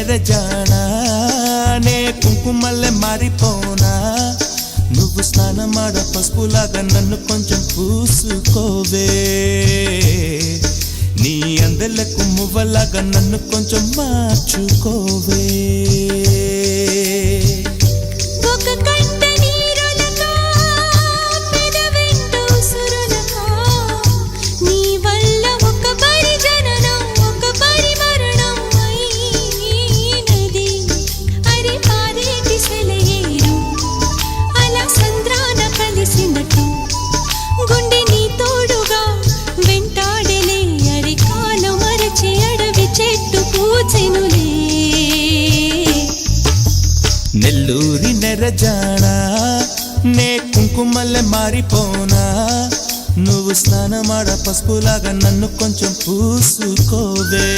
జానా నే కుంకుమల్లె మారిపోనా నువ్వు స్నానమాడ పసుపులాగా నన్ను కొంచెం పూసుకోవే నీ అందెలకు మువ్వలాగా నన్ను కొంచెం మార్చుకోవే నెల్లూరి నెరజానా నే కుంకుమల్లె మారిపోనా నువ్వు స్నానమాడ పసుపులాగా నన్ను కొంచెం పూసుకోవే